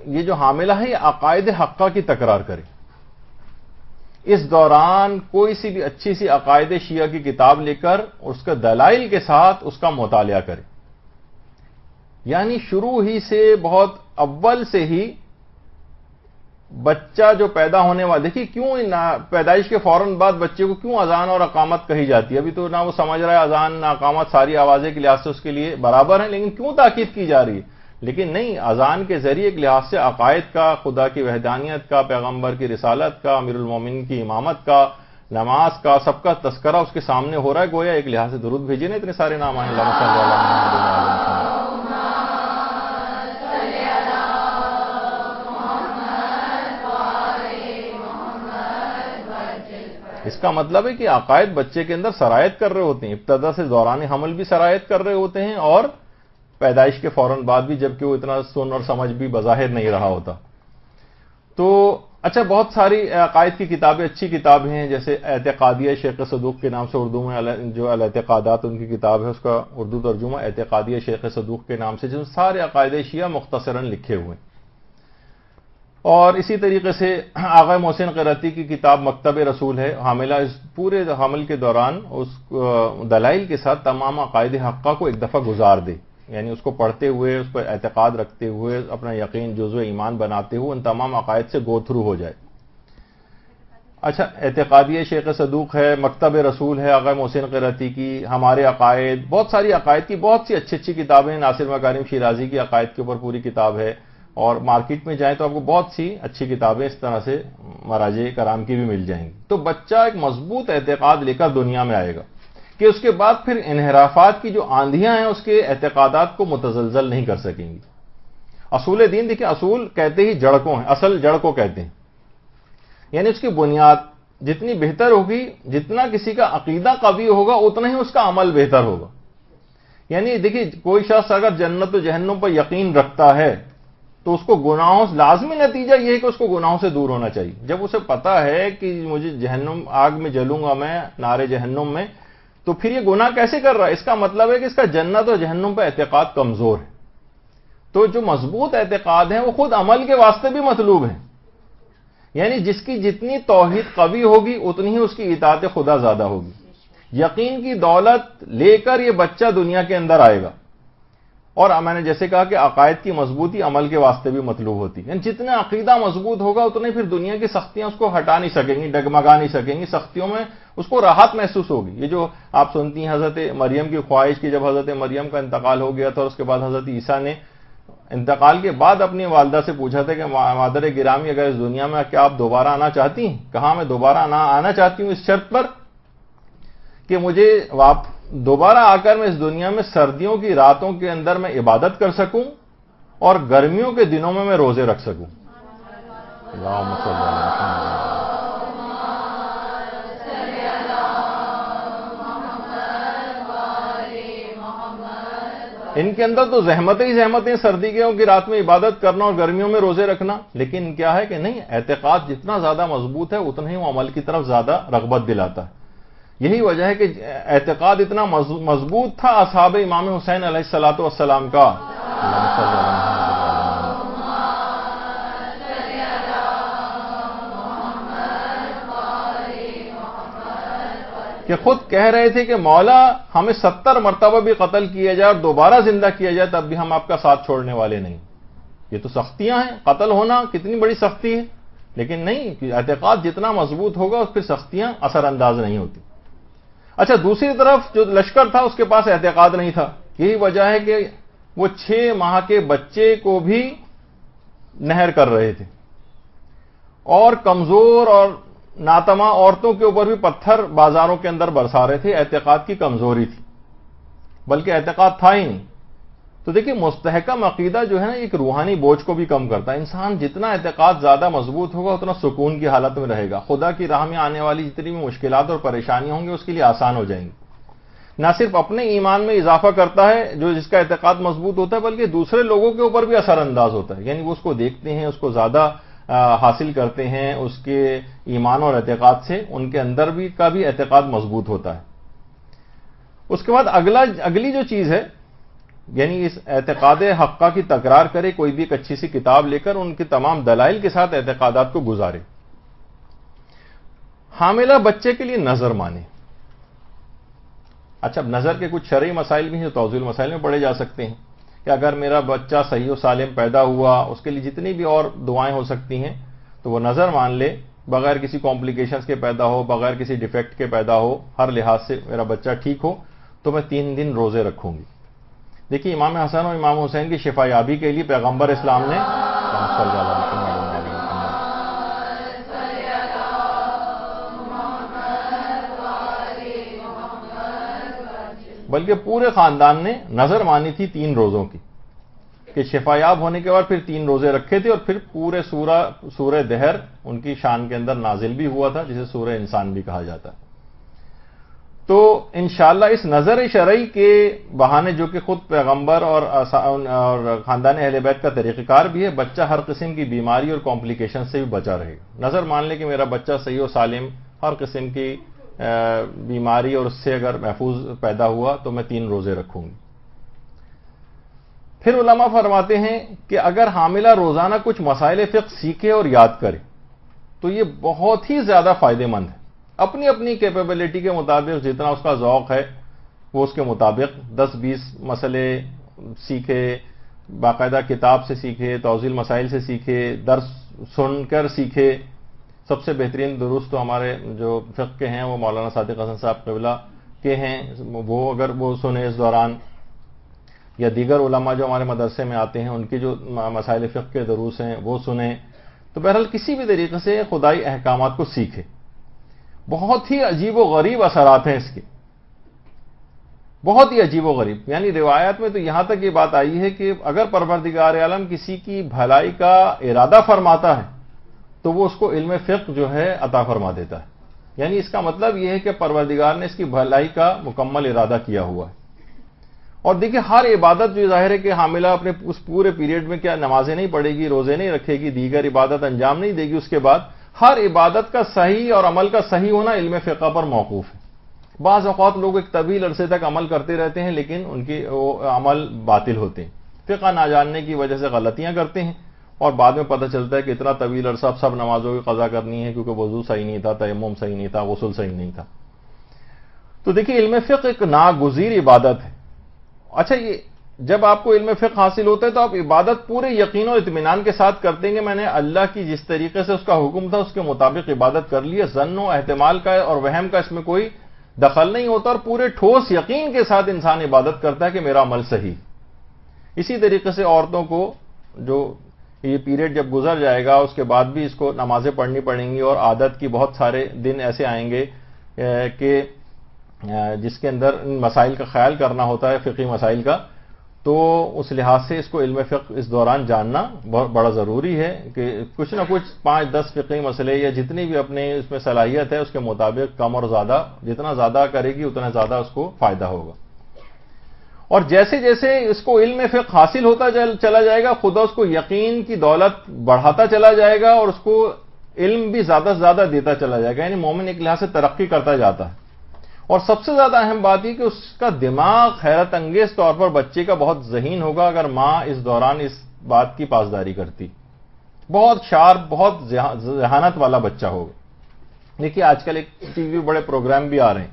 یہ جو حاملہ ہے یہ عقائد حقہ کی تکرار کرے. اس دوران کوئی سی بھی اچھی سی عقائد شیعہ کی کتاب لے کر اس کے دلائل کے ساتھ اس کا مطالعہ کرے. یعنی شروع ہی سے بہت اول سے ہی بچہ جو پیدا ہونے والا، دیکھیے کیوں پیدائش کے فوراً بعد بچے کو کیوں اذان اور اقامت کہی جاتی ہے. ابھی تو نہ وہ سمجھ رہا ہے اذان نہ اقامت، ساری آوازیں کے لحاظ سے اس کے لیے برابر ہیں، لیکن کیوں تاکید کی جا رہی ہے؟ لیکن نہیں، اذان کے ذریعے ایک لحاظ سے عقائد کا، خدا کی وحدانیت کا، پیغمبر کی رسالت کا، امیر المومنین کی امامت کا، نماز کا، سب کا تذکرہ اس کے سامنے ہو رہا ہے. گویا ایک لحاظ سے درود بھیجے نا، اتنے سارے نام آئے. اللہم صلی علی محمد و علی محمد. اس کا مطلب ہے کہ عقائد بچے کے اندر سرایت کر رہے ہوتے ہیں، ابتدا سے دوران حمل بھی سرایت کر رہے ہوتے ہیں اور پیدائش کے فوراً بعد بھی، جبکہ وہ اتنا سن اور سمجھ بھی بظاہر نہیں رہا ہوتا. تو اچھا، بہت ساری عقائد کی کتابیں، اچھی کتابیں ہیں، جیسے اعتقادیہ شیخ صدوق کے نام سے اردو میں جو الاعتقادات ان کی کتاب ہے، اس کا اردو ترجمہ اعتقادیہ شیخ صدوق کے نام سے، جس میں سارے عقائد شیعہ مختصراً لکھے ہوئے ہیں. اور اسی طریقے سے آغا محسن قرتی کی کتاب مکتب رسول ہے. حاملہ اس پورے حمل کے دوران اس دلائل کے ساتھ تمام عقائد حقہ کو ایک دفعہ گزار دے، یعنی اس کو پڑھتے ہوئے، اس پر اعتقاد رکھتے ہوئے، اپنا یقین جزو ایمان بناتے ہوئے ان تمام عقائد سے گو تھرو ہو جائے. اچھا، اعتقادیہ شیخ صدوق ہے، مکتب رسول ہے آغا محسن قرتی کی، ہمارے عقائد، بہت ساری عقائد کی بہت سی اچھی اچھی کتابیں. ناصر مکارم شیرازی کی عقائد کے اوپر پوری کتاب ہے، اور مارکیٹ میں جائیں تو آپ کو بہت سی اچھی کتابیں اس طرح سے مراجع کرام کی بھی مل جائیں گی. تو بچہ ایک مضبوط اعتقاد لے کر دنیا میں آئے گا کہ اس کے بعد پھر انحرافات کی جو آندھیاں ہیں اس کے اعتقادات کو متزلزل نہیں کر سکیں گی. اصول دین، دیکھیں اصول کہتے ہی جڑ کو ہیں، اصل جڑ کو کہتے ہیں. یعنی اس کی بنیاد جتنی بہتر ہوگی، جتنا کسی کا عقیدہ قوی ہوگا اتنا ہی اس کا عمل بہتر ہوگا. یعنی دیکھیے کوئی شخص اگر جنت و جہنم پر یقین رکھتا ہے تو اس کو گناہوں، لازمی نتیجہ یہ ہے کہ اس کو گناہوں سے دور ہونا چاہیے. جب اسے پتا ہے کہ مجھے جہنم، آگ میں جلوں گا میں، نارے جہنم میں، تو پھر یہ گناہ کیسے کر رہا ہے؟ اس کا مطلب ہے کہ اس کا جنت اور جہنم پہ اعتقاد کمزور ہے. تو جو مضبوط اعتقاد ہیں وہ خود عمل کے واسطے بھی مطلوب ہیں. یعنی جس کی جتنی توحید قوی ہوگی اتنی ہی اس کی اطاعت خدا زیادہ ہوگی. یقین کی دولت لے کر یہ بچہ دنیا کے اندر آئے گا. اور میں نے جیسے کہا کہ عقائد کی مضبوطی عمل کے واسطے بھی مطلوب ہوتی ہے. یعنی جتنا عقیدہ مضبوط ہوگا اتنے پھر دنیا کی سختیاں اس کو ہٹا نہیں سکیں گی، ڈگمگا نہیں سکیں گی. سختیوں میں اس کو راحت محسوس ہوگی. یہ جو آپ سنتی ہیں حضرت مریم کی خواہش کی، جب حضرت مریم کا انتقال ہو گیا تھا اور اس کے بعد حضرت عیسیٰ نے انتقال کے بعد اپنی والدہ سے پوچھا تھا کہ مادر گرامی اگر اس دنیا میں کیا آپ دوبارہ آنا چاہتی ہیں؟ کہا میں دوبارہ آنا چاہتی ہوں اس شرط پر کہ مجھے دوبارہ آ کر میں اس دنیا میں سردیوں کی راتوں کے اندر میں عبادت کر سکوں اور گرمیوں کے دنوں میں روزے رکھ سکوں. اللہم صلی اللہ علیہ وسلم. ان کے اندر تو زحمتیں ہی زحمتیں، سردی کی رات میں عبادت کرنا اور گرمیوں میں روزے رکھنا. لیکن کیا ہے کہ نہیں، اعتقاد جتنا زیادہ مضبوط ہے اتنا ہی وہ عمل کی طرف زیادہ رغبت دلاتا ہے. یہی وجہ ہے کہ اعتقاد اتنا مضبوط تھا اصحاب امام حسین علیہ الصلوۃ والسلام کا کہ خود کہہ رہے تھے کہ مولا ہمیں 70 مرتبہ بھی قتل کیا جائے اور دوبارہ زندہ کیا جائے تب بھی ہم آپ کا ساتھ چھوڑنے والے نہیں. یہ تو سختیاں ہیں، قتل ہونا کتنی بڑی سختی ہے، لیکن نہیں، اعتقاد جتنا مضبوط ہوگا اس پہ سختیاں اثر انداز نہیں ہوتی. اچھا، دوسری طرف جو لشکر تھا اس کے پاس اعتقاد نہیں تھا. یہی وجہ ہے کہ وہ 6 ماہ کے بچے کو بھی نہر کر رہے تھے اور کمزور اور ناتما عورتوں کے اوپر بھی پتھر بازاروں کے اندر برسا رہے تھے. اعتقاد کی کمزوری تھی، بلکہ اعتقاد تھا ہی نہیں. تو دیکھیں مستحکم عقیدہ جو ہے نا ایک روحانی بوجھ کو بھی کم کرتا ہے. انسان جتنا اعتقاد زیادہ مضبوط ہوگا اتنا سکون کی حالت میں رہے گا. خدا کی راہ میں آنے والی جتنی بھی مشکلات اور پریشانیاں ہوں گی اس کے لیے آسان ہو جائیں گی. نہ صرف اپنے ایمان میں اضافہ کرتا ہے جو جس کا اعتقاد مضبوط ہوتا ہے، بلکہ دوسرے لوگوں کے اوپر بھی اثر انداز ہوتا ہے. یعنی وہ اس کو دیکھتے ہیں، اس کو زیادہ حاصل کرتے ہیں اس کے ایمان اور اعتقاد سے، ان کے اندر بھی کا بھی اعتقاد مضبوط ہوتا ہے. اس کے بعد اگلی جو چیز ہے یعنی اس اعتقاد حقہ کی تکرار کرے، کوئی بھی ایک اچھی سی کتاب لے کر ان کے تمام دلائل کے ساتھ اعتقادات کو گزارے۔ حاملہ بچے کے لیے نظر مانے۔ اچھا، اب نظر کے کچھ شرعی مسائل بھی ہیں جو توضیح المسائل میں پڑھے جا سکتے ہیں کہ اگر میرا بچہ صحیح و سالم پیدا ہوا، اس کے لیے جتنی بھی اور دعائیں ہو سکتی ہیں تو وہ نظر مان لے، بغیر کسی کمپلیکیشنز کے پیدا ہو، بغیر کسی ڈیفیکٹ کے پیدا ہو، ہر لحاظ سے میرا بچہ ٹھیک ہو تو میں 3 دن روزے رکھوں گی۔ دیکھیے، امام حسن اور امام حسین کی شفا یابی کے لیے پیغمبر اسلام نے بلکہ پورے خاندان نے نظر مانی تھی 3 روزوں کی کہ شفا یاب ہونے کے بعد پھر 3 روزے رکھے تھے، اور پھر پورے سورہ دہر ان کی شان کے اندر نازل بھی ہوا تھا، جسے سورہ انسان بھی کہا جاتا ہے۔ تو انشاءاللہ اس نظر شرعی کے بہانے، جو کہ خود پیغمبر اور خاندان اہل بیت کا طریقہ کار بھی ہے، بچہ ہر قسم کی بیماری اور کمپلیکیشن سے بھی بچا رہے گا۔ نظر مان لے کہ میرا بچہ صحیح و سالم، ہر قسم کی بیماری اور اس سے اگر محفوظ پیدا ہوا تو میں 3 روزے رکھوں گی۔ پھر علماء فرماتے ہیں کہ اگر حاملہ روزانہ کچھ مسائل فقہ سیکھے اور یاد کرے تو یہ بہت ہی زیادہ فائدہ مند ہے۔ اپنی اپنی کیپیبلٹی کے مطابق جتنا اس کا ذوق ہے وہ اس کے مطابق 10-20 مسئلے سیکھے، باقاعدہ کتاب سے سیکھے، توضیح المسائل سے سیکھے، درس سن کر سیکھے۔ سب سے بہترین دروس تو ہمارے جو فقہ کے ہیں وہ مولانا صادق حسن صاحب قبلہ کے ہیں، وہ اگر وہ سنے اس دوران، یا دیگر علماء جو ہمارے مدرسے میں آتے ہیں ان کی جو مسائل فقہ کے دروس ہیں وہ سنیں۔ تو بہرحال کسی بھی طریقے سے خدائی احکامات کو سیکھے۔ بہت ہی عجیب و غریب اثرات ہیں اس کے، بہت ہی عجیب و غریب۔ یعنی روایات میں تو یہاں تک یہ بات آئی ہے کہ اگر پروردگار عالم کسی کی بھلائی کا ارادہ فرماتا ہے تو وہ اس کو علم فقہ جو ہے عطا فرما دیتا ہے۔ یعنی اس کا مطلب یہ ہے کہ پروردگار نے اس کی بھلائی کا مکمل ارادہ کیا ہوا ہے۔ اور دیکھیں، ہر عبادت جو ظاہر ہے کہ حاملہ اپنے اس پورے پیریڈ میں کیا نمازیں نہیں پڑھے گی، روزے نہیں رکھے گی، دیگر عبادت انجام نہیں دے گی، اس کے بعد ہر عبادت کا صحیح اور عمل کا صحیح ہونا علم فقہ پر موقوف ہے۔ بعض اوقات لوگ ایک طویل عرصے تک عمل کرتے رہتے ہیں لیکن ان کے عمل باطل ہوتے ہیں، فقہ نہ جاننے کی وجہ سے غلطیاں کرتے ہیں، اور بعد میں پتہ چلتا ہے کہ اتنا طویل عرصہ سب نمازوں کی قضا کرنی ہے کیونکہ وضو صحیح نہیں تھا، تیمم صحیح نہیں تھا، غسل صحیح نہیں تھا۔ تو دیکھیے، علم فقہ ایک ناگزیر عبادت ہے۔ اچھا، یہ جب آپ کو علم فقہ حاصل ہوتا ہے تو آپ عبادت پورے یقین و اطمینان کے ساتھ کرتے ہیں کہ میں نے اللہ کی جس طریقے سے اس کا حکم تھا اس کے مطابق عبادت کر لی ہے، ظن و احتمال کا اور وہم کا اس میں کوئی دخل نہیں ہوتا، اور پورے ٹھوس یقین کے ساتھ انسان عبادت کرتا ہے کہ میرا عمل صحیح۔ اسی طریقے سے عورتوں کو جو یہ پیریڈ جب گزر جائے گا اس کے بعد بھی اس کو نمازیں پڑھنی پڑیں گی، اور عادت کی بہت سارے دن ایسے آئیں گے کہ جس کے اندر ان مسائل کا خیال کرنا ہوتا ہے، فقہی مسائل کا، تو اس لحاظ سے اس کو علم فقہ اس دوران جاننا بہت بڑا ضروری ہے کہ کچھ نہ کچھ 5-10 فقہی مسئلے یا جتنی بھی اپنے اس میں صلاحیت ہے اس کے مطابق کم اور زیادہ، جتنا زیادہ کرے گی اتنا زیادہ اس کو فائدہ ہوگا۔ اور جیسے جیسے اس کو علم فقہ حاصل ہوتا چلا جائے گا، خدا اس کو یقین کی دولت بڑھاتا چلا جائے گا اور اس کو علم بھی زیادہ سے زیادہ دیتا چلا جائے گا، یعنی مومن ایک لحاظ سے ترقی کرتا جاتا ہے۔ اور سب سے زیادہ اہم بات یہ کہ اس کا دماغ حیرت انگیز طور پر بچے کا بہت ذہین ہوگا اگر ماں اس دوران اس بات کی پاسداری کرتی، بہت شارپ، بہت ذہانت والا بچہ ہوگا۔ دیکھیے، آج کل ایک ٹی وی بڑے پروگرام بھی آ رہے ہیں،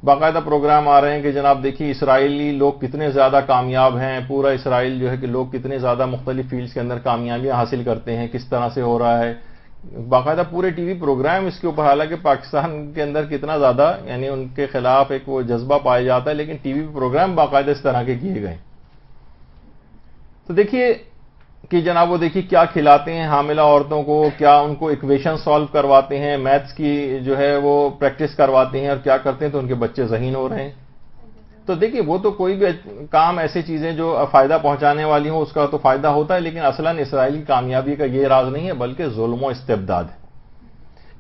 باقاعدہ پروگرام آ رہے ہیں کہ جناب دیکھیے اسرائیلی لوگ کتنے زیادہ کامیاب ہیں، پورا اسرائیل جو ہے کہ لوگ کتنے زیادہ مختلف فیلڈز کے اندر کامیابیاں حاصل کرتے ہیں، کس طرح سے ہو رہا ہے، باقاعدہ پورے ٹی وی پروگرام اس کے اوپر۔ حالانکہ پاکستان کے اندر کتنا زیادہ یعنی ان کے خلاف ایک وہ جذبہ پایا جاتا ہے، لیکن ٹی وی پروگرام باقاعدہ اس طرح کے کیے گئے۔ تو دیکھیے کہ جناب وہ دیکھیے کیا کھلاتے ہیں حاملہ عورتوں کو، کیا ان کو ایکویشن سالو کرواتے ہیں، میتھس کی جو ہے وہ پریکٹس کرواتے ہیں، اور کیا کرتے ہیں تو ان کے بچے ذہین ہو رہے ہیں۔ تو دیکھیے، وہ تو کوئی بھی کام ایسی چیزیں جو فائدہ پہنچانے والی ہوں اس کا تو فائدہ ہوتا ہے، لیکن اصلاً اسرائیلی کامیابی کا یہ راز نہیں ہے بلکہ ظلم و استبداد ہے۔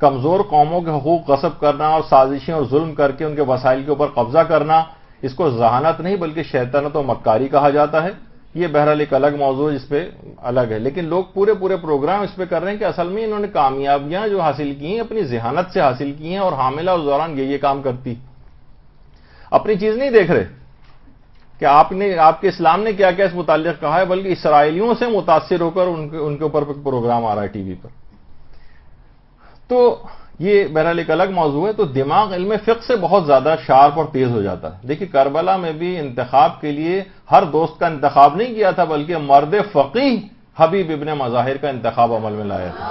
کمزور قوموں کے حقوق غصب کرنا اور سازشیں اور ظلم کر کے ان کے وسائل کے اوپر قبضہ کرنا، اس کو ذہانت نہیں بلکہ شیطنت و مکاری کہا جاتا ہے۔ یہ بہرحال ایک الگ موضوع جس پہ الگ ہے، لیکن لوگ پورے پروگرام اس پہ کر رہے ہیں کہ اصل میں انہوں نے کامیابیاں جو حاصل کی ہیں اپنی ذہانت سے حاصل کی ہیں، اور حاملہ اس دوران یہ کام کرتی، اپنی چیز نہیں دیکھ رہے۔ کہ آپ کے اسلام نے کیا کیا اس متعلق کہا ہے، بلکہ اسرائیلیوں سے متاثر ہو کر ان کے اوپر پروگرام آ رہا ہے ٹی وی پر. تو یہ بہرحال ایک الگ موضوع ہے. تو دماغ علم فقہ سے بہت زیادہ شارپ اور تیز ہو جاتا ہے. دیکھیے کربلا میں بھی انتخاب کے لیے ہر دوست کا انتخاب نہیں کیا تھا، بلکہ مرد فقیہ حبیب ابن مظاہر کا انتخاب عمل میں لایا تھا.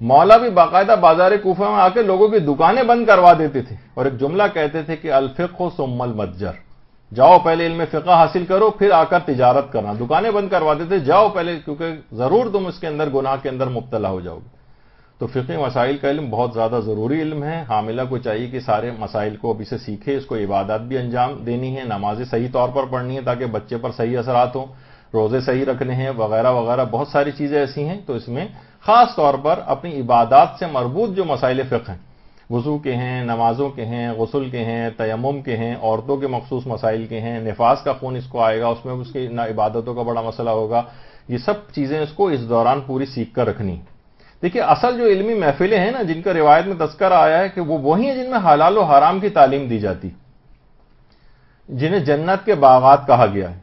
مولا بھی باقاعدہ بازار کوفہ میں آ کے لوگوں کی دکانیں بند کروا دیتے تھے اور ایک جملہ کہتے تھے کہ الفقہ ثم المتجر، جاؤ پہلے علم فقہ حاصل کرو پھر آ کر تجارت کرنا. دکانیں بند کروا دیتے، جاؤ پہلے، کیونکہ ضرور تم اس کے اندر گناہ کے اندر مبتلا ہو جاؤ گے. تو فقہی مسائل کا علم بہت زیادہ ضروری علم ہے. حاملہ کو چاہیے کہ سارے مسائل کو ابھی سے سیکھے. اس کو عبادات بھی انجام دینی ہے، نمازیں صحیح طور پر پڑھنی ہے تاکہ بچے پر صحیح اثرات ہوں، روزے صحیح رکھنے ہیں وغیرہ وغیرہ. بہت ساری چیزیں ایسی ہیں. تو اس میں خاص طور پر اپنی عبادات سے مربوط جو مسائل فقہ ہیں، وضو کے ہیں، نمازوں کے ہیں، غسل کے ہیں، تیمم کے ہیں، عورتوں کے مخصوص مسائل کے ہیں، نفاس کا خون اس کو آئے گا، اس میں اس کی عبادتوں کا بڑا مسئلہ ہوگا. یہ سب چیزیں اس کو اس دوران پوری سیکھ کر رکھنی. دیکھیے اصل جو علمی محفلیں ہیں نا، جن کا روایت میں تذکرہ آیا ہے کہ وہ وہی ہیں جن میں حلال و حرام کی تعلیم دی جاتی، جنہیں جنت کے باغات کہا گیا ہے.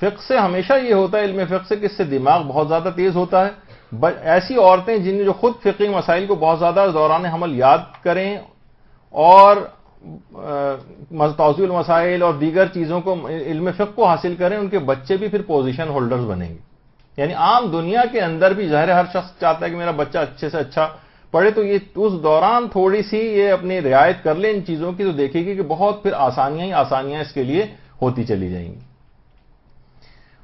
فقہ سے ہمیشہ یہ ہوتا ہے، علم فقہ سے، کہ اس سے دماغ بہت زیادہ تیز ہوتا ہے. ایسی عورتیں جن جو خود فقہی مسائل کو بہت زیادہ دوران حمل یاد کریں اور توضیح المسائل اور دیگر چیزوں کو علم فقہ کو حاصل کریں، ان کے بچے بھی پھر پوزیشن ہولڈرز بنیں گے. یعنی عام دنیا کے اندر بھی ظاہر ہر شخص چاہتا ہے کہ میرا بچہ اچھے سے اچھا پڑھے، تو یہ اس دوران تھوڑی سی یہ اپنی رعایت کر لیں ان چیزوں کی، تو دیکھے گی کہ بہت پھر آسانیاں ہی آسانیاں اس کے لیے ہوتی چلی جائیں گی.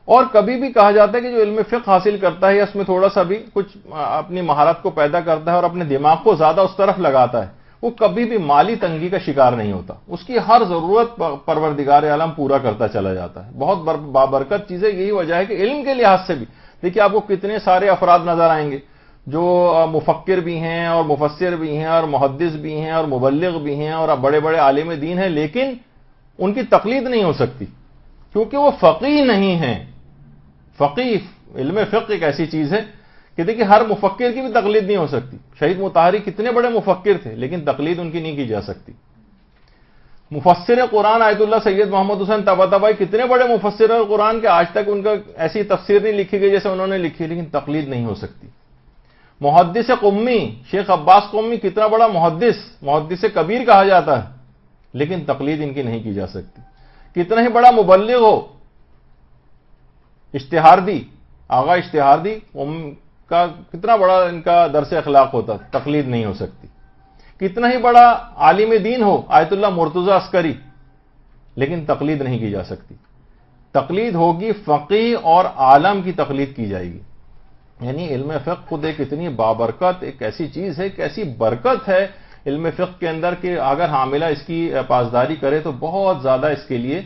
اور کبھی بھی کہا جاتا ہے کہ جو علم فقہ حاصل کرتا ہے یا اس میں تھوڑا سا بھی کچھ اپنی مہارت کو پیدا کرتا ہے اور اپنے دماغ کو زیادہ اس طرف لگاتا ہے، وہ کبھی بھی مالی تنگی کا شکار نہیں ہوتا. اس کی ہر ضرورت پروردگار عالم پورا کرتا چلا جاتا ہے. بہت بابرکت چیز ہے. یہی وجہ ہے کہ علم کے لحاظ سے بھی دیکھیے آپ کو کتنے سارے افراد نظر آئیں گے جو مفکر بھی ہیں اور مفسر بھی ہیں اور محدث بھی ہیں اور مبلغ بھی ہیں اور بڑے بڑے عالم دین ہیں، لیکن ان کی تقلید نہیں ہو سکتی کیونکہ وہ فقیہ نہیں ہیں. فقیہ علم فقہ ایک ایسی چیز ہے کہ دیکھیے ہر مفکر کی بھی تقلید نہیں ہو سکتی. شہید مطہری کتنے بڑے مفکر تھے لیکن تقلید ان کی نہیں کی جا سکتی. مفسر قرآن آیت اللہ سید محمد حسین طباطبائی کتنے بڑے مفسر قرآن کے آج تک ان کا ایسی تفسیر نہیں لکھی گئی جیسے انہوں نے لکھی، لیکن تقلید نہیں ہو سکتی. محدث قمی شیخ عباس قمی کتنا بڑا محدث کبیر کہا جاتا ہے، لیکن تقلید ان کی نہیں کی جا سکتی. کتنا ہی بڑا مبلغ ہو، اشتہاردی آغا اشتہاردی کا کتنا بڑا ان کا درس اخلاق ہوتا، تقلید نہیں ہو سکتی. کتنا ہی بڑا عالم دین ہو آیت اللہ مرتضی عسکری، لیکن تقلید نہیں کی جا سکتی. تقلید ہوگی فقیہ اور عالم کی تقلید کی جائے گی. یعنی علم فقہ خود ایک اتنی بابرکت ایک ایسی چیز ہے، ایک ایسی برکت ہے علم فقہ کے اندر کہ اگر حاملہ اس کی پاسداری کرے تو بہت زیادہ اس کے لیے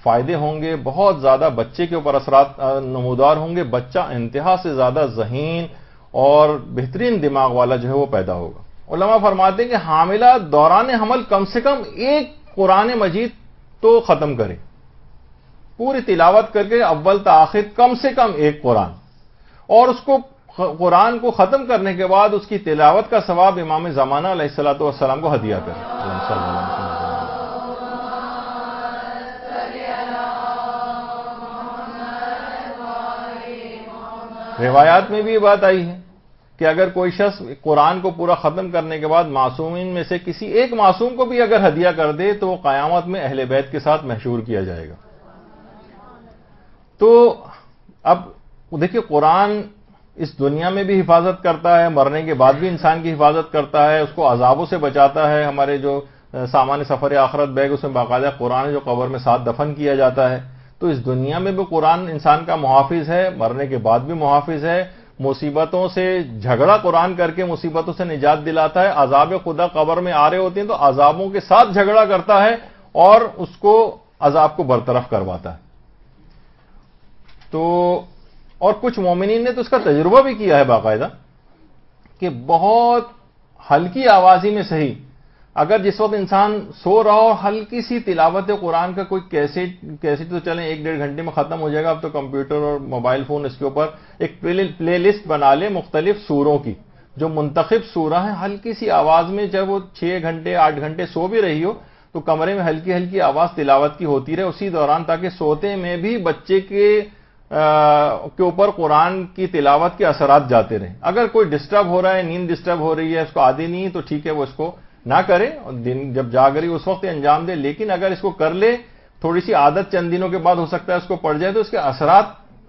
فائدے ہوں گے، بہت زیادہ بچے کے اوپر اثرات نمودار ہوں گے. بچہ انتہا سے زیادہ ذہین اور بہترین دماغ والا جو ہے وہ پیدا ہوگا. علماء فرماتے ہیں کہ حاملہ دوران حمل کم سے کم ایک قرآن مجید تو ختم کرے، پوری تلاوت کر کے اول تا آخر کم سے کم ایک قرآن، اور اس کو قرآن کو ختم کرنے کے بعد اس کی تلاوت کا ثواب امام زمانہ علیہ الصلوۃ والسلام کو ہدیہ کرے. روایات میں بھی یہ بات آئی ہے کہ اگر کوئی شخص قرآن کو پورا ختم کرنے کے بعد معصومین میں سے کسی ایک معصوم کو بھی اگر ہدیہ کر دے تو وہ قیامت میں اہل بیت کے ساتھ محشور کیا جائے گا. تو اب دیکھیے قرآن اس دنیا میں بھی حفاظت کرتا ہے، مرنے کے بعد بھی انسان کی حفاظت کرتا ہے، اس کو عذابوں سے بچاتا ہے. ہمارے جو سامان سفر آخرت بیگ اس میں باقاعدہ قرآن جو قبر میں ساتھ دفن کیا جاتا ہے. تو اس دنیا میں بھی قرآن انسان کا محافظ ہے، مرنے کے بعد بھی محافظ ہے. مصیبتوں سے جھگڑا قرآن کر کے مصیبتوں سے نجات دلاتا ہے. عذاب خدا قبر میں آ رہے ہوتے ہیں تو عذابوں کے ساتھ جھگڑا کرتا ہے اور اس کو عذاب کو برطرف کرواتا ہے. تو اور کچھ مومنین نے تو اس کا تجربہ بھی کیا ہے باقاعدہ کہ بہت ہلکی آوازی میں صحیح اگر جس وقت انسان سو رہا ہو ہلکی سی تلاوت قرآن کا کوئی کیسٹ تو چلیں 1-1.5 گھنٹے میں ختم ہو جائے گا. اب تو کمپیوٹر اور موبائل فون اس کے اوپر ایک پلے لسٹ بنا لے مختلف سوروں کی, جو منتخب سورہ ہیں, ہلکی سی آواز میں, جب وہ 6 گھنٹے 8 گھنٹے سو بھی رہی ہو تو کمرے میں ہلکی ہلکی آواز تلاوت کی ہوتی رہے اسی دوران, تاکہ سوتے میں بھی بچے کے اوپر قرآن کی تلاوت کے اثرات جاتے رہیں. اگر کوئی ڈسٹرب ہو رہا ہے, نیند ڈسٹرب ہو رہی ہے, اس کو عادی نہیں تو ٹھیک ہے وہ اس کو نہ کرے, دن جب جاگ رہی اس وقت انجام دے. لیکن اگر اس کو کر لے, تھوڑی سی عادت چند دنوں کے بعد ہو سکتا ہے اس کو پڑ جائے, تو اس کے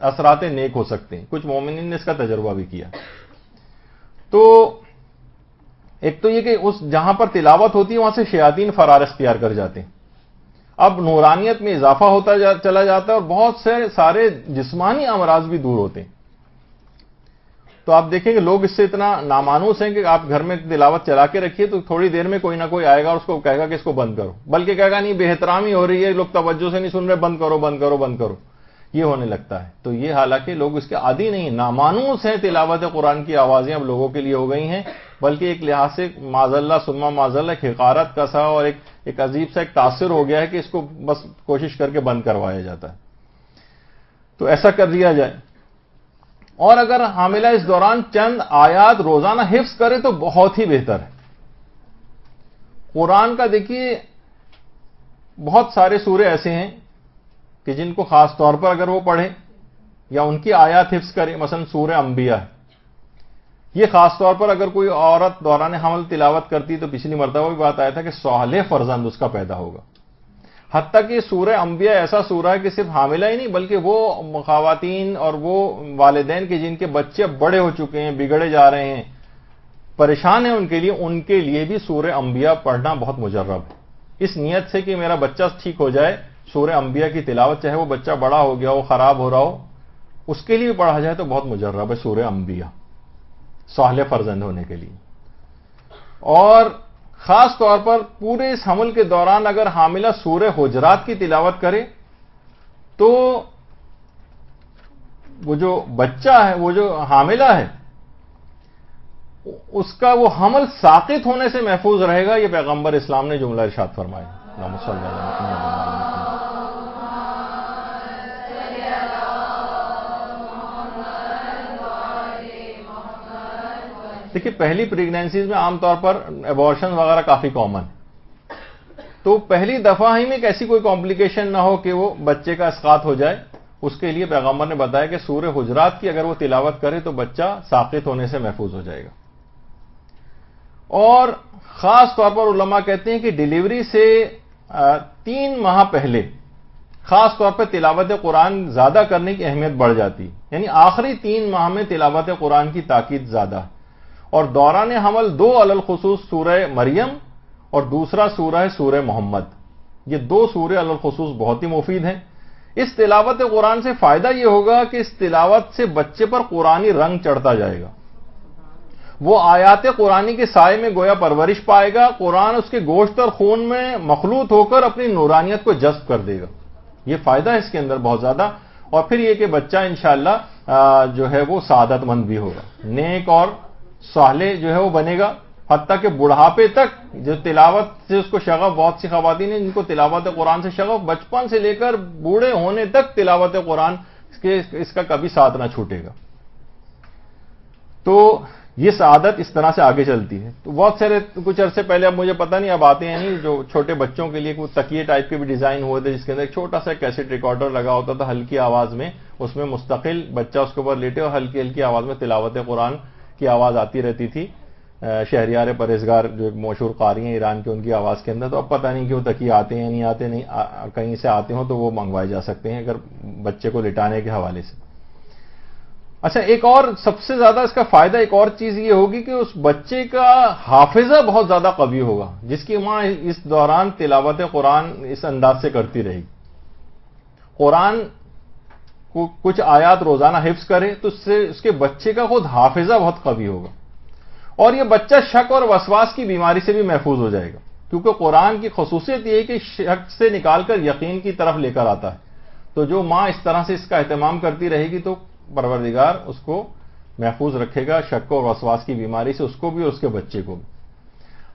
اثرات نیک ہو سکتے ہیں. کچھ مومنین نے اس کا تجربہ بھی کیا. تو ایک تو یہ کہ اس جہاں پر تلاوت ہوتی ہے وہاں سے شیاطین فرار اختیار کر جاتے ہیں. اب نورانیت میں اضافہ ہوتا چلا جاتا ہے اور بہت سے سارے جسمانی امراض بھی دور ہوتے ہیں. تو آپ دیکھیں کہ لوگ اس سے اتنا نامانوس ہیں کہ آپ گھر میں تلاوت چلا کے رکھیے تو تھوڑی دیر میں کوئی نہ کوئی آئے گا اور اس کو کہے گا کہ اس کو بند کرو, بلکہ کہے گا نہیں بے احترامی ہو رہی ہے, لوگ توجہ سے نہیں سن رہے, بند کرو بند کرو بند کرو, یہ ہونے لگتا ہے. تو یہ حالانکہ لوگ اس کے عادی نہیں, نامانوس ہیں. تلاوت قرآن کی آوازیں اب لوگوں کے لیے ہو گئی ہیں, بلکہ ایک لحاظ سے معاذ اللہ ثم معاذ اللہ ایک حقارت کا سا اور ایک عجیب سا ایک تاثر ہو گیا ہے کہ اس کو بس کوشش کر کے بند کروایا جاتا ہے. تو ایسا کر دیا جائے. اور اگر حاملہ اس دوران چند آیات روزانہ حفظ کرے تو بہت ہی بہتر ہے. قرآن کا دیکھیے بہت سارے سورے ایسے ہیں کہ جن کو خاص طور پر اگر وہ پڑھے یا ان کی آیات حفظ کرے, مثلا سورہ انبیاء ہے, یہ خاص طور پر اگر کوئی عورت دوران حمل تلاوت کرتی تو پچھلی مرتبہ بھی بات آیا تھا کہ صالح فرزند اس کا پیدا ہوگا. حتیٰ کہ سورہ انبیاء ایسا سورہ ہے کہ صرف حاملہ ہی نہیں بلکہ وہ خواتین اور وہ والدین کے جن کے بچے بڑے ہو چکے ہیں, بگڑے جا رہے ہیں, پریشان ہیں, ان کے لیے بھی سورہ انبیاء پڑھنا بہت مجرب ہے. اس نیت سے کہ میرا بچہ ٹھیک ہو جائے, سورہ انبیاء کی تلاوت, چاہے وہ بچہ بڑا ہو گیا ہو, خراب ہو رہا ہو, اس کے لیے بھی پڑھا جائے تو بہت مجرب ہے سورہ انبیاء صالح فرزند ہونے کے لیے. اور خاص طور پر پورے اس حمل کے دوران اگر حاملہ سورہ حجرات کی تلاوت کرے تو وہ جو بچہ ہے, وہ جو حاملہ ہے, اس کا وہ حمل ساقط ہونے سے محفوظ رہے گا. یہ پیغمبر اسلام نے جملہ ارشاد فرمایا. اللہم صلی علی محمد. دیکھیے پہلی پریگنینسیز میں عام طور پر ایبارشن وغیرہ کافی کامن, تو پہلی دفعہ ہی میں ایک ایسی کوئی کمپلیکیشن نہ ہو کہ وہ بچے کا اسقاط ہو جائے, اس کے لیے پیغمبر نے بتایا کہ سورہ حجرات کی اگر وہ تلاوت کرے تو بچہ ساقط ہونے سے محفوظ ہو جائے گا. اور خاص طور پر علماء کہتے ہیں کہ ڈیلیوری سے 3 ماہ پہلے خاص طور پر تلاوت قرآن زیادہ کرنے کی اہمیت بڑھ جاتی, یعنی آخری 3 ماہ میں تلاوت قرآن کی تاکید زیادہ. اور دوران حمل 2 علی الخصوص سورہ مریم اور دوسرا سورہ ہے سورہ محمد, یہ 2 سورے علی الخصوص بہت ہی مفید ہیں. اس تلاوت قرآن سے فائدہ یہ ہوگا کہ اس تلاوت سے بچے پر قرآنی رنگ چڑھتا جائے گا, وہ آیات قرآنی کے سائے میں گویا پرورش پائے گا. قرآن اس کے گوشت اور خون میں مخلوط ہو کر اپنی نورانیت کو جذب کر دے گا. یہ فائدہ ہے اس کے اندر بہت زیادہ. اور پھر یہ کہ بچہ انشاءاللہ جو ہے وہ سعادت مند بھی ہوگا, نیک اور صالح جو ہے وہ بنے گا. حتیٰ کہ بڑھاپے تک جو تلاوت سے اس کو شغف, بہت سی خواتین ہیں جن کو تلاوت قرآن سے شغف بچپن سے لے کر بوڑھے ہونے تک تلاوت قرآن اس کا کبھی ساتھ نہ چھوٹے گا. تو یہ سعادت اس طرح سے آگے چلتی ہے. تو بہت سارے کچھ عرصے پہلے, اب مجھے پتہ نہیں اب آتے ہیں نہیں, جو چھوٹے بچوں کے لیے کچھ تکیے ٹائپ کے بھی ڈیزائن ہوئے تھے جس کے اندر ایک چھوٹا سا کیسٹ ریکارڈر لگا ہوتا تھا ہلکی آواز میں, اس میں مستقل بچہ اس کے اوپر لیٹے اور ہلکی ہلکی آواز میں تلاوت قرآن کی آواز آتی رہتی تھی. شہریار پرہیزگار جو ایک مشہور قاری ہیں ایران کے, ان کی آواز کے اندر. تو اب پتہ نہیں کہ وہ تکیے آتے ہیں نہیں آتے, نہیں کہیں سے آتے ہوں تو وہ منگوائے جا سکتے ہیں اگر بچے کو لٹانے کے حوالے سے. اچھا, ایک اور سب سے زیادہ اس کا فائدہ ایک اور چیز یہ ہوگی کہ اس بچے کا حافظہ بہت زیادہ قوی ہوگا, جس کی ماں اس دوران تلاوت قرآن اس انداز سے کرتی رہے گی. قرآن کو کچھ آیات روزانہ حفظ کرے تو اس سے اس کے بچے کا خود حافظہ بہت قوی ہوگا. اور یہ بچہ شک اور وسواس کی بیماری سے بھی محفوظ ہو جائے گا, کیونکہ قرآن کی خصوصیت یہ ہے کہ شک سے نکال کر یقین کی طرف لے کر آتا ہے. تو جو ماں اس طرح سے اس کا اہتمام کرتی رہے گی تو پروردگار اس کو محفوظ رکھے گا شک اور وسواس کی بیماری سے, اس کو بھی اور اس کے بچے کو بھی.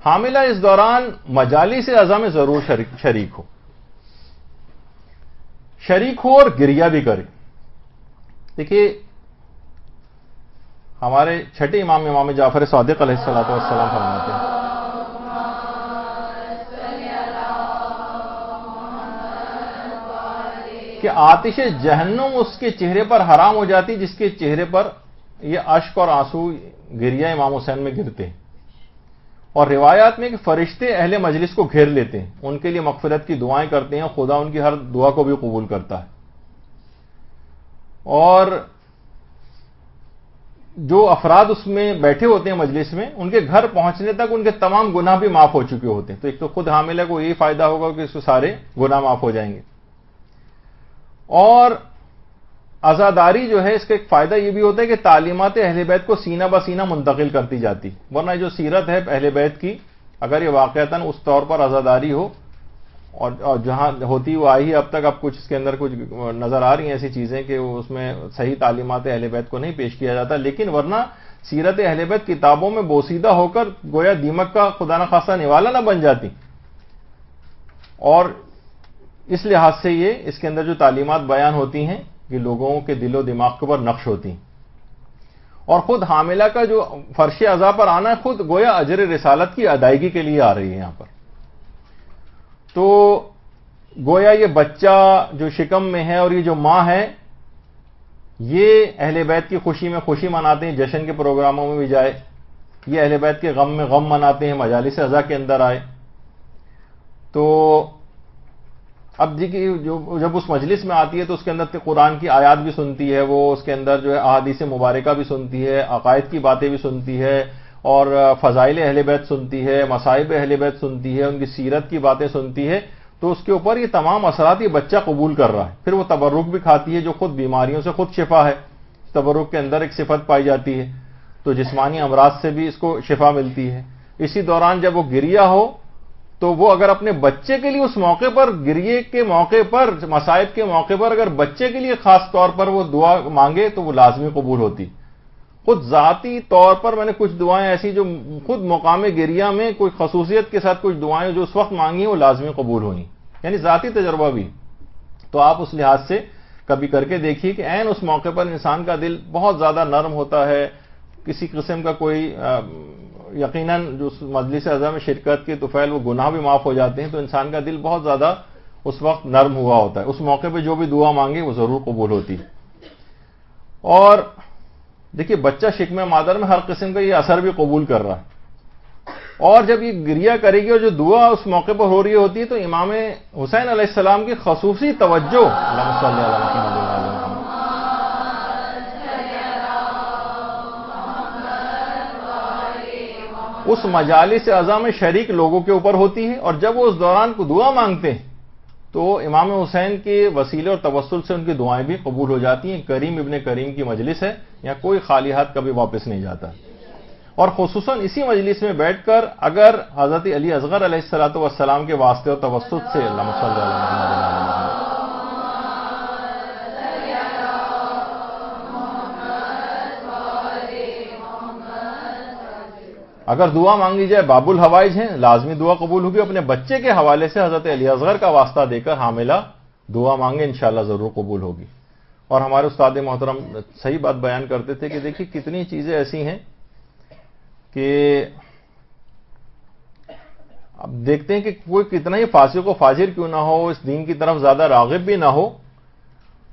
حاملہ اس دوران مجالس عزا میں ضرور شریک ہو اور گریہ بھی کرے. دیکھیے ہمارے چھٹے امام جعفر صادق علیہ الصلوۃ والسلام فرماتے ہیں کہ آتش جہنم اس کے چہرے پر حرام ہو جاتی جس کے چہرے پر یہ اشک اور آنسو گریہ امام حسین میں گرتے ہیں. اور روایات میں کہ فرشتے اہل مجلس کو گھیر لیتے ہیں, ان کے لیے مغفرت کی دعائیں کرتے ہیں, خدا ان کی ہر دعا کو بھی قبول کرتا ہے. اور جو افراد اس میں بیٹھے ہوتے ہیں مجلس میں, ان کے گھر پہنچنے تک ان کے تمام گناہ بھی معاف ہو چکے ہوتے ہیں. تو ایک تو خود حاملہ کو یہی فائدہ ہوگا کہ اس کو سارے گناہ معاف ہو جائیں گے. اور عزاداری جو ہے اس کا ایک فائدہ یہ بھی ہوتا ہے کہ تعلیمات اہل بیت کو سینہ بسینہ منتقل کرتی جاتی. ورنہ جو سیرت ہے اہل بیت کی, اگر یہ واقعتاً اس طور پر عزاداری ہو اور جہاں ہوتی وہ آئی اب تک, اب کچھ اس کے اندر کچھ نظر آ رہی ہیں ایسی چیزیں کہ اس میں صحیح تعلیمات اہل بیت کو نہیں پیش کیا جاتا, لیکن ورنہ سیرت اہل بیت کتابوں میں بوسیدہ ہو کر گویا دیمک کا خدا نخواستہ نوالا نہ بن جاتی. اور اس لحاظ سے یہ اس کے اندر جو تعلیمات بیان ہوتی ہیں کہ لوگوں کے دل و دماغ کے اوپر نقش ہوتی ہیں. اور خود حاملہ کا جو فرش عزا پر آنا ہے خود گویا اجر رسالت کی ادائیگی کے لیے آ رہی ہے یہاں پر. تو گویا یہ بچہ جو شکم میں ہے اور یہ جو ماں ہے یہ اہل بیت کی خوشی میں خوشی مناتے ہیں, جشن کے پروگراموں میں بھی جائے, یہ اہل بیت کے غم میں غم مناتے ہیں, مجالس عزا کے اندر آئے. تو اب جب اس مجلس میں آتی ہے تو اس کے اندر قرآن کی آیات بھی سنتی ہے, وہ اس کے اندر جو ہے احادیث مبارکہ بھی سنتی ہے, عقائد کی باتیں بھی سنتی ہے, اور فضائل اہل بیت سنتی ہے, مصائب اہل بیت سنتی ہے, ان کی سیرت کی باتیں سنتی ہے. تو اس کے اوپر یہ تمام اثرات یہ بچہ قبول کر رہا ہے. پھر وہ تبرک بھی کھاتی ہے جو خود بیماریوں سے خود شفا ہے. تبرک کے اندر ایک صفت پائی جاتی ہے, تو جسمانی امراض سے بھی اس کو شفا ملتی ہے. اسی دوران جب وہ گریہ ہو تو وہ اگر اپنے بچے کے لیے اس موقع پر, گریے کے موقع پر, مصائب کے موقع پر اگر بچے کے لیے خاص طور پر وہ دعا مانگے تو وہ لازمی قبول ہوتی. خود ذاتی طور پر میں نے کچھ دعائیں ایسی جو خود مقام گریہ میں کوئی خصوصیت کے ساتھ کچھ دعائیں جو اس وقت مانگی ہیں وہ لازمی قبول ہوئیں, یعنی ذاتی تجربہ بھی. تو آپ اس لحاظ سے کبھی کر کے دیکھیے کہ عین اس موقع پر انسان کا دل بہت زیادہ نرم ہوتا ہے, کسی قسم کا کوئی یقیناً جو مجلس عزا میں شرکت کے طفیل وہ گناہ بھی معاف ہو جاتے ہیں, تو انسان کا دل بہت زیادہ اس وقت نرم ہوا ہوتا ہے. اس موقع پہ جو بھی دعا مانگے وہ ضرور قبول ہوتی. اور دیکھیے بچہ شکم مادر میں ہر قسم کا یہ اثر بھی قبول کر رہا ہے, اور جب یہ گریہ کرے گی اور جو دعا اس موقع پر ہو رہی ہوتی ہے تو امام حسین علیہ السلام کی خصوصی توجہ اللہم صلی علی محمد اس مجالس عزا میں شریک لوگوں کے اوپر ہوتی ہے. اور جب وہ اس دوران کو دعا مانگتے ہیں تو امام حسین کے وسیلے اور توسل سے ان کی دعائیں بھی قبول ہو جاتی ہیں. کریم ابن کریم کی مجلس ہے, یہاں کوئی خالی ہاتھ کبھی واپس نہیں جاتا. اور خصوصاً اسی مجلس میں بیٹھ کر اگر حضرت علی اصغر علیہ الصلوۃ والسلام کے واسطے اور توسط سے اللہم صلی علی محمد اگر دعا مانگی جائے, باب الحوائج ہیں, لازمی دعا قبول ہوگی. اپنے بچے کے حوالے سے حضرت علی اصغر کا واسطہ دے کر حاملہ دعا مانگے, انشاءاللہ ضرور قبول ہوگی. اور ہمارے استاد محترم صحیح بات بیان کرتے تھے کہ دیکھیے کتنی چیزیں ایسی ہیں کہ اب دیکھتے ہیں کہ کوئی کتنا ہی فاسق و فاجر کیوں نہ ہو, اس دین کی طرف زیادہ راغب بھی نہ ہو,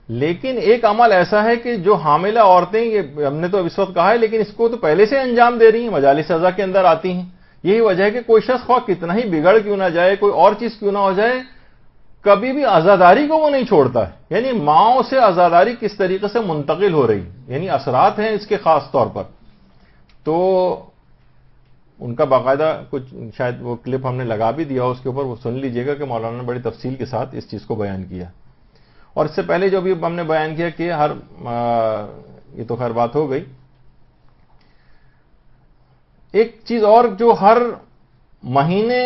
لیکن ایک عمل ایسا ہے کہ جو حاملہ عورتیں, یہ ہم نے تو اس وقت کہا ہے, لیکن اس کو تو پہلے سے انجام دے رہی ہیں, مجالس عزا کے اندر آتی ہیں. یہی وجہ ہے کہ کوئی شخص خواہ کتنا ہی بگڑ کیوں نہ جائے, کوئی اور چیز کیوں نہ ہو جائے, کبھی بھی عزاداری کو وہ نہیں چھوڑتا ہے. یعنی ماؤں سے عزاداری کس طریقے سے منتقل ہو رہی, یعنی اثرات ہیں اس کے خاص طور پر. تو ان کا باقاعدہ کچھ شاید وہ کلپ ہم نے لگا بھی دیا, اس کے اوپر وہ سن لیجئے گا کہ مولانا نے بڑی تفصیل کے ساتھ اس چیز کو بیان کیا. اور اس سے پہلے جو بھی ہم نے بیان کیا کہ یہ تو خیر بات ہو گئی. ایک چیز اور جو ہر مہینے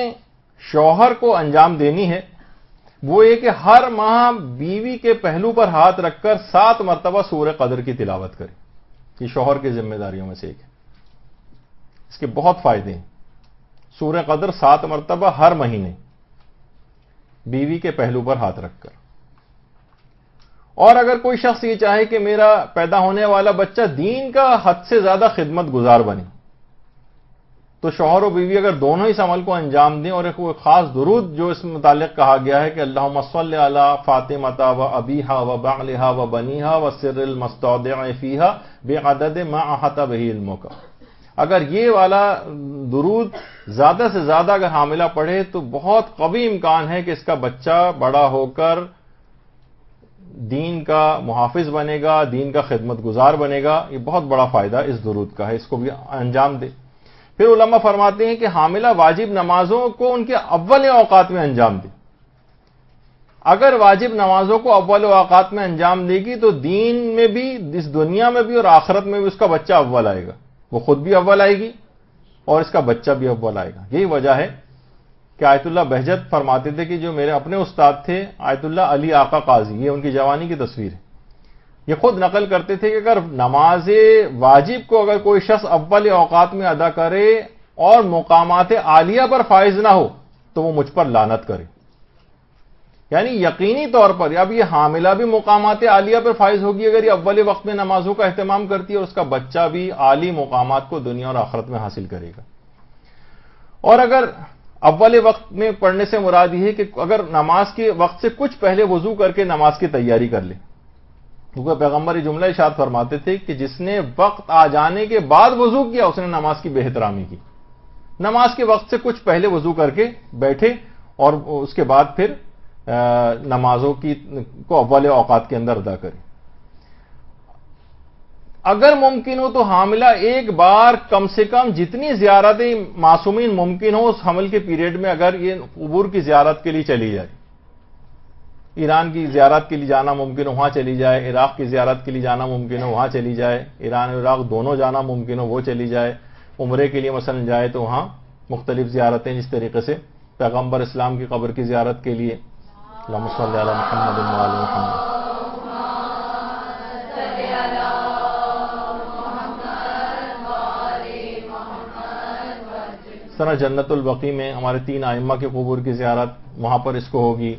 شوہر کو انجام دینی ہے وہ یہ کہ ہر ماہ بیوی کے پہلو پر ہاتھ رکھ کر 7 مرتبہ سورہ قدر کی تلاوت کرے. یہ شوہر کی ذمہ داریوں میں سے ایک ہے. اس کے بہت فائدے ہیں. سورہ قدر 7 مرتبہ ہر مہینے بیوی کے پہلو پر ہاتھ رکھ کر. اور اگر کوئی شخص یہ چاہے کہ میرا پیدا ہونے والا بچہ دین کا حد سے زیادہ خدمت گزار بنے، تو شوہر و بیوی اگر دونوں اس عمل کو انجام دیں، اور ایک خاص درود جو اس متعلق کہا گیا ہے کہ اللہم صلی علی فاطمہ و ابیہا و بعلہا و بنیہا و سر المستودع فیہا بعدد ما احاط بہ علمک، اگر یہ والا درود زیادہ سے زیادہ اگر حاملہ پڑھے تو بہت قوی امکان ہے کہ اس کا بچہ بڑا ہو کر دین کا محافظ بنے گا، دین کا خدمت گزار بنے گا. یہ بہت بڑا فائدہ اس درود کا ہے، اس کو بھی انجام دے. پھر علماء فرماتے ہیں کہ حاملہ واجب نمازوں کو ان کے اول اوقات میں انجام دے. اگر واجب نمازوں کو اول اوقات میں انجام دے گی تو دین میں بھی، اس دنیا میں بھی اور آخرت میں بھی اس کا بچہ اول آئے گا. وہ خود بھی اول آئے گی اور اس کا بچہ بھی اول آئے گا. یہی وجہ ہے کہ آیت اللہ بہجت فرماتے تھے کہ جو میرے اپنے استاد تھے آیت اللہ علی آقا قاضی، یہ ان کی جوانی کی تصویر ہے، یہ خود نقل کرتے تھے کہ اگر نماز واجب کو اگر کوئی شخص اول اوقات میں ادا کرے اور مقامات عالیہ پر فائز نہ ہو تو وہ مجھ پر لعنت کرے. یعنی یقینی طور پر اب یہ حاملہ بھی مقامات عالیہ پر فائز ہوگی اگر یہ اول وقت میں نمازوں کا اہتمام کرتی ہے، اور اس کا بچہ بھی عالی مقامات کو دنیا اور آخرت میں حاصل کرے گا. اور اگر اول وقت میں پڑھنے سے مراد یہ ہے کہ اگر نماز کے وقت سے کچھ پہلے وضو کر کے نماز کی تیاری کر لے، کیونکہ پیغمبر یہ جملہ ارشاد فرماتے تھے کہ جس نے وقت آ جانے کے بعد وضو کیا اس نے نماز کی بے احترامی کی. نماز کے وقت سے کچھ پہلے وضو کر کے بیٹھے اور اس کے بعد پھر نمازوں کو اول اوقات کے اندر ادا کرے. اگر ممکن ہو تو حاملہ ایک بار کم سے کم جتنی زیارتیں معصومین ممکن ہو اس حمل کے پیریڈ میں اگر یہ قبور کی زیارت کے لیے چلی جائے، ایران کی زیارت کے لیے جانا ممکن ہو وہاں چلی جائے، عراق کی زیارت کے لیے جانا ممکن ہو وہاں چلی جائے، ایران اور عراق دونوں جانا ممکن ہو وہ چلی جائے، عمرے کے لیے مثلا جائے تو وہاں مختلف زیارتیں، جس طریقے سے پیغمبر اسلام کی قبر کی زیارت کے لیے اللہم صلی علی محمد و آل محمد. اس طرح جنت البقیع میں ہمارے 3 ائمہ کے قبور کی زیارت وہاں پر اس کو ہوگی،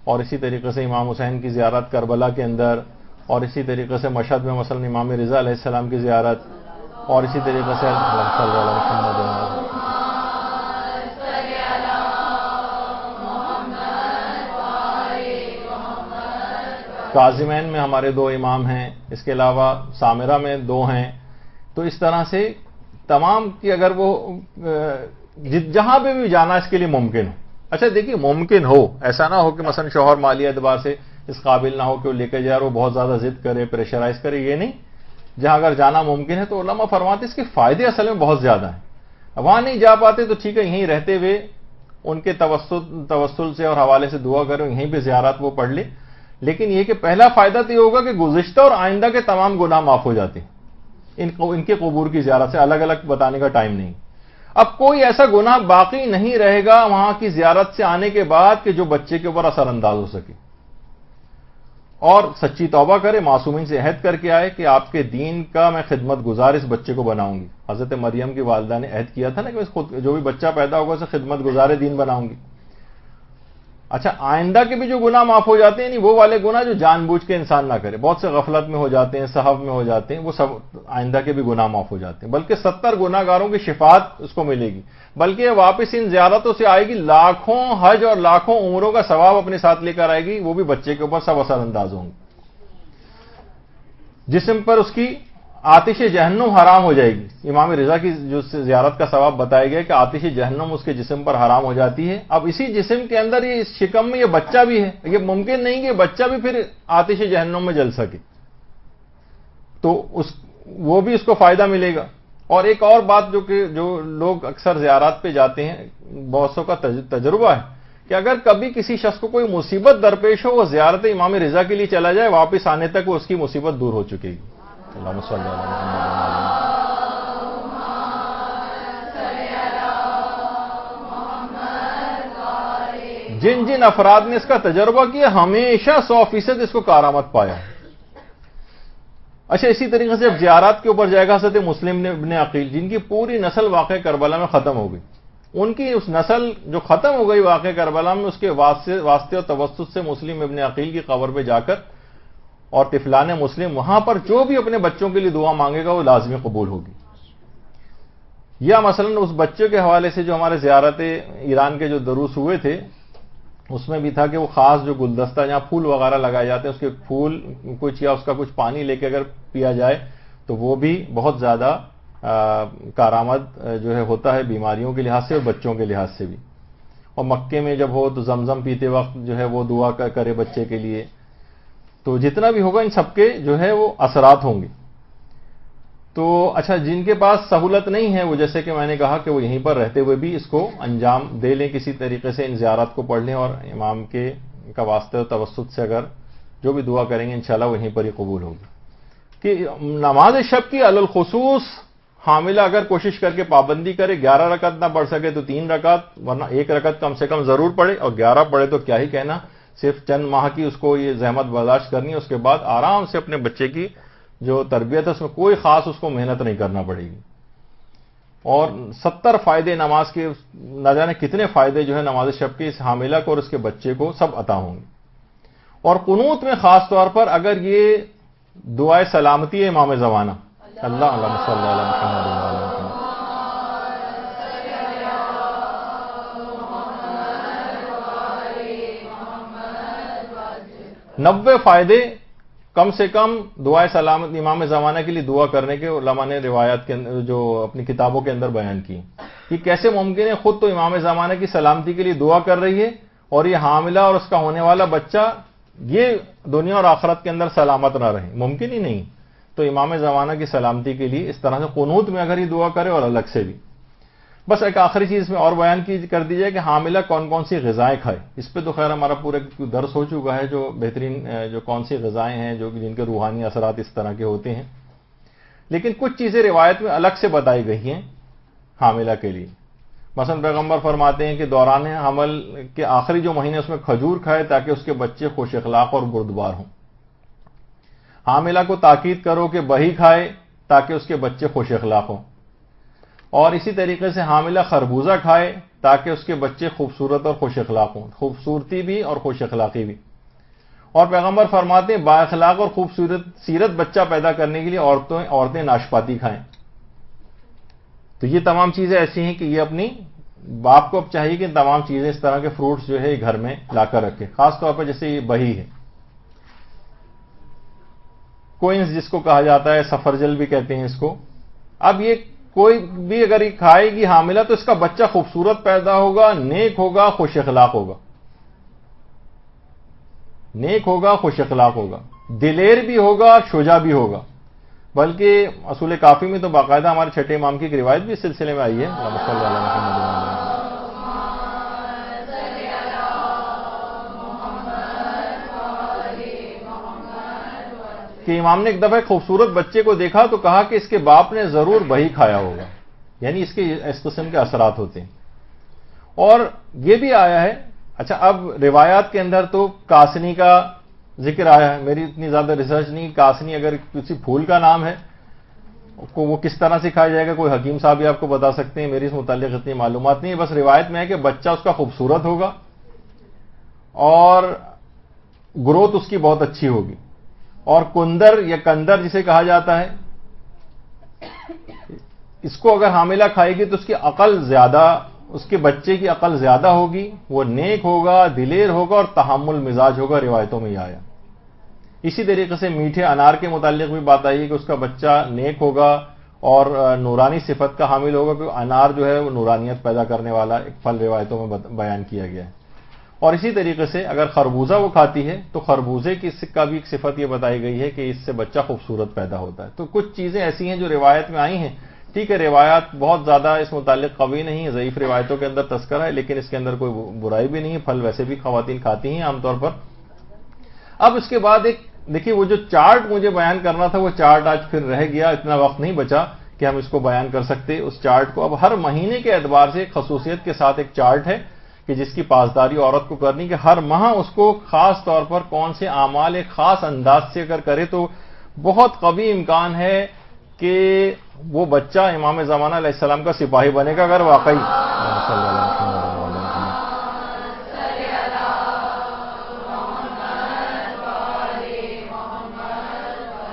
اور اسی طریقے سے امام حسین کی زیارت کربلا کے اندر، اور اسی طریقے سے مشہد میں مثلا امام رضا علیہ السلام کی زیارت، اور اسی طریقے سے کاظمین میں ہمارے 2 امام ہیں، اس کے علاوہ سامرہ میں 2 ہیں. تو اس طرح سے تمام کی اگر وہ جہاں پہ بھی جانا اس کے لیے ممکن ہو. اچھا دیکھیے ممکن ہو، ایسا نہ ہو کہ مثلا شوہر مالی اعتبار سے اس قابل نہ ہو کہ وہ لے کے جائے اور وہ بہت زیادہ ضد کرے، پریشرائز کرے، یہ نہیں. جہاں اگر جانا ممکن ہے تو علماء فرماتے اس کے فائدے اصل میں بہت زیادہ ہیں. وہاں نہیں جا پاتے تو ٹھیک ہے، یہیں رہتے ہوئے ان کے توسل سے اور حوالے سے دعا کرو، یہیں پہ زیارات وہ پڑھ لے. لیکن یہ کہ پہلا فائدہ تو یہ ہوگا کہ گزشتہ اور آئندہ کے تمام گناہ معاف ہو جاتے ہیں ان کے قبور کی زیارت سے. الگ الگ بتانے کا ٹائم نہیں. اب کوئی ایسا گناہ باقی نہیں رہے گا وہاں کی زیارت سے آنے کے بعد کہ جو بچے کے اوپر اثر انداز ہو سکے. اور سچی توبہ کرے، معصومین سے عہد کر کے آئے کہ آپ کے دین کا میں خدمت گزار اس بچے کو بناؤں گی. حضرت مریم کی والدہ نے عہد کیا تھا نا کہ خود جو بھی بچہ پیدا ہوگا اسے خدمت گزار دین بناؤں گی. اچھا آئندہ کے بھی جو گناہ معاف ہو جاتے ہیں، نہیں وہ والے گناہ جو جان بوجھ کے انسان نہ کرے، بہت سے غفلت میں ہو جاتے ہیں، سہو میں ہو جاتے ہیں، وہ سب آئندہ کے بھی گناہ معاف ہو جاتے ہیں. بلکہ 70 گناہ گاروں کی شفاعت اس کو ملے گی. بلکہ واپس ان زیارتوں سے آئے گی، لاکھوں حج اور لاکھوں عمروں کا ثواب اپنے ساتھ لے کر آئے گی. وہ بھی بچے کے اوپر سب اثر انداز ہوں گے. جسم پر اس کی آتش جہنم حرام ہو جائے گی. امام رضا کی جو زیارت کا ثواب بتایا گیا کہ آتش جہنم اس کے جسم پر حرام ہو جاتی ہے. اب اسی جسم کے اندر یہ شکم میں یہ بچہ بھی ہے، یہ ممکن نہیں کہ بچہ بھی پھر آتش جہنم میں جل سکے، تو وہ بھی اس کو فائدہ ملے گا. اور ایک اور بات جو لوگ اکثر زیارات پہ جاتے ہیں، بہت سو کا تجربہ ہے کہ اگر کبھی کسی شخص کو کوئی مصیبت درپیش ہو، وہ زیارت امام رضا کے لیے چلا جائے، واپس آنے تک وہ اس کی مصیبت دور ہو چکے گی. اللہم صلی علی محمد. جن افراد نے اس کا تجربہ کیا ہمیشہ 100% اس کو کارآمد پایا. اچھا اسی طریقے سے اب زیارات کے اوپر جائے گا حضرت مسلم ابن عقیل، جن کی پوری نسل واقع کربلا میں ختم ہو گئی. ان کی اس نسل جو ختم ہو گئی واقع کربلا میں، اس کے واسطے اور توسط سے مسلم ابن عقیل کی قبر پہ جا کر اور طفلان مسلم وہاں پر جو بھی اپنے بچوں کے لیے دعا مانگے گا وہ لازمی قبول ہوگی. یا مثلا اس بچے کے حوالے سے جو ہمارے زیارت ایران کے جو دروس ہوئے تھے اس میں بھی تھا کہ وہ خاص جو گلدستہ جہاں پھول وغیرہ لگائے جاتے ہیں اس کے پھول کچھ یا اس کا کچھ پانی لے کے اگر پیا جائے تو وہ بھی بہت زیادہ کارآمد جو ہے ہوتا ہے بیماریوں کے لحاظ سے اور بچوں کے لحاظ سے بھی. اور مکے میں جب ہو تو زمزم پیتے وقت جو ہے وہ دعا کرے بچے کے لیے. تو جتنا بھی ہوگا ان سب کے جو ہے وہ اثرات ہوں گے. تو اچھا جن کے پاس سہولت نہیں ہے وہ جیسے کہ میں نے کہا کہ وہ یہیں پر رہتے ہوئے بھی اس کو انجام دے لیں کسی طریقے سے، ان زیارات کو پڑھ لیں اور امام کا واسطے اور توسط سے اگر جو بھی دعا کریں گے انشاءاللہ وہیں پر ہی قبول ہوگی. کہ نماز شب کی علی الخصوص حاملہ اگر کوشش کر کے پابندی کرے، 11 رکعت نہ پڑھ سکے تو 3 رکعت، ورنہ 1 رکعت کم سے کم ضرور پڑھے، اور 11 پڑھے تو کیا ہی کہنا. صرف چند ماہ کی اس کو یہ زحمت برداشت کرنی ہے، اس کے بعد آرام سے اپنے بچے کی جو تربیت ہے اس میں کوئی خاص اس کو محنت نہیں کرنا پڑے گی. اور 70 فائدے نماز کے، نہ جانے کتنے فائدے جو ہے نماز شب کے اس حاملہ کو اور اس کے بچے کو سب عطا ہوں گے. اور قنوت میں خاص طور پر اگر یہ دعائے سلامتی ہے امام زمانہ، اللہ اللہم صلی علی محمد وعلی محمد، 90 فائدے کم سے کم دعائے سلامت امام زمانہ کے لیے دعا کرنے کے علماء نے روایات کے اندر جو اپنی کتابوں کے اندر بیان کی. یہ کیسے ممکن ہے؟ خود تو امام زمانہ کی سلامتی کے لیے دعا کر رہی ہے اور یہ حاملہ اور اس کا ہونے والا بچہ یہ دنیا اور آخرت کے اندر سلامت نہ رہے، ممکن ہی نہیں. تو امام زمانہ کی سلامتی کے لیے اس طرح سے قنوت میں اگر یہ دعا کرے اور الگ سے بھی. بس ایک آخری چیز میں اور بیان کر دی جائے کہ حاملہ کون کون سی غذائیں کھائے. اس پہ تو خیر ہمارا پورا درس ہو چکا ہے، جو بہترین جو کون سی غذائیں ہیں جو جن کے روحانی اثرات اس طرح کے ہوتے ہیں. لیکن کچھ چیزیں روایت میں الگ سے بتائی گئی ہیں حاملہ کے لیے. مثلا پیغمبر فرماتے ہیں کہ دوران حمل کے آخری جو مہینے اس میں کھجور کھائے تاکہ اس کے بچے خوش اخلاق اور بردبار ہوں. حاملہ کو تاکید کرو کہ بہی کھائے تاکہ اس کے بچے خوش اخلاق ہوں. اور اسی طریقے سے حاملہ خربوزہ کھائے تاکہ اس کے بچے خوبصورت اور خوش اخلاق ہوں، خوبصورتی بھی اور خوش اخلاقی بھی. اور پیغمبر فرماتے ہیں با اخلاق اور خوبصورت سیرت بچہ پیدا کرنے کے لیے عورتیں ناشپاتی کھائیں. تو یہ تمام چیزیں ایسی ہیں کہ یہ اپنی باپ کو اب چاہیے کہ تمام چیزیں اس طرح کے فروٹس جو ہے یہ گھر میں لا کر رکھے. خاص طور پر جیسے یہ بہی ہے، کوئنز جس کو کہا جاتا ہے، سفرجل بھی کہتے ہیں اس کو. اب یہ کوئی بھی اگر یہ کھائے گی حاملہ تو اس کا بچہ خوبصورت پیدا ہوگا، نیک ہوگا، خوش اخلاق ہوگا. نیک ہوگا، خوش اخلاق ہوگا، دلیر بھی ہوگا، شجاع بھی ہوگا. بلکہ اصول کافی میں تو باقاعدہ ہمارے چھٹے امام کی ایک روایت بھی اس سلسلے میں آئی ہے، اللہم صلی علی محمد وعلی محمد، کہ امام نے ایک دفعہ ایک خوبصورت بچے کو دیکھا تو کہا کہ اس کے باپ نے ضرور بہی کھایا ہوگا. یعنی اس کے اس قسم کے اثرات ہوتے ہیں. اور یہ بھی آیا ہے، اچھا اب روایات کے اندر تو کاسنی کا ذکر آیا ہے. میری اتنی زیادہ ریسرچ نہیں، کاسنی اگر کسی پھول کا نام ہے وہ کس طرح سے کھایا جائے گا کوئی حکیم صاحب بھی آپ کو بتا سکتے ہیں. میری اس متعلق اتنی معلومات نہیں ہے. بس روایت میں ہے کہ بچہ اس کا خوبصورت ہوگا اور گروتھ اس کی بہت اچھی ہوگی. اور کندر یا کندر جسے کہا جاتا ہے، اس کو اگر حاملہ کھائے گی تو اس کی عقل زیادہ، اس کے بچے کی عقل زیادہ ہوگی، وہ نیک ہوگا، دلیر ہوگا اور تحمل مزاج ہوگا. روایتوں میں یہ آیا. اسی طریقے سے میٹھے انار کے متعلق بھی بات آئی ہے کہ اس کا بچہ نیک ہوگا اور نورانی صفت کا حامل ہوگا، کہ انار جو ہے وہ نورانیت پیدا کرنے والا ایک پھل روایتوں میں بیان کیا گیا ہے. اور اسی طریقے سے اگر خربوزہ وہ کھاتی ہے تو خربوزے کی کا بھی ایک صفت یہ بتائی گئی ہے کہ اس سے بچہ خوبصورت پیدا ہوتا ہے. تو کچھ چیزیں ایسی ہیں جو روایت میں آئی ہیں. ٹھیک ہے، روایات بہت زیادہ اس متعلق قوی نہیں ہے، ضعیف روایتوں کے اندر تذکرہ ہے، لیکن اس کے اندر کوئی برائی بھی نہیں ہے. پھل ویسے بھی خواتین کھاتی ہیں عام طور پر. اب اس کے بعد ایک دیکھیے وہ جو چارٹ مجھے بیان کرنا تھا وہ چارٹ آج پھر رہ گیا، اتنا وقت نہیں بچا کہ ہم اس کو بیان کر سکتے. اس چارٹ کو اب ہر مہینے کے اعتبار سے ایک خصوصیت کے ساتھ ایک چارٹ ہے کہ جس کی پاسداری عورت کو کرنی، کہ ہر ماہ اس کو خاص طور پر کون سے اعمال ایک خاص انداز سے اگر کرے تو بہت قوی امکان ہے کہ وہ بچہ امام زمانہ علیہ السلام کا سپاہی بنے گا، اگر واقعی صلی اللہ علیہ وسلم۔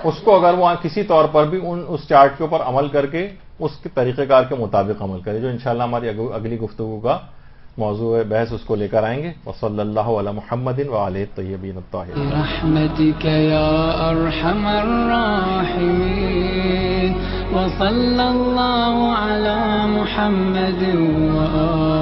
اس کو اگر وہ کسی طور پر بھی اس چارٹ کے اوپر عمل کر کے اس کے طریقہ کار کے مطابق عمل کرے، جو انشاءاللہ ہماری اگلی گفتگو کا موضوع بحث اس کو لے کر آئیں گے۔ وصلی اللہ علی محمد وآلہ الطیبین الطاہرین برحمتک یا ارحم الراحمین وصلی اللہ علی محمد وآلہ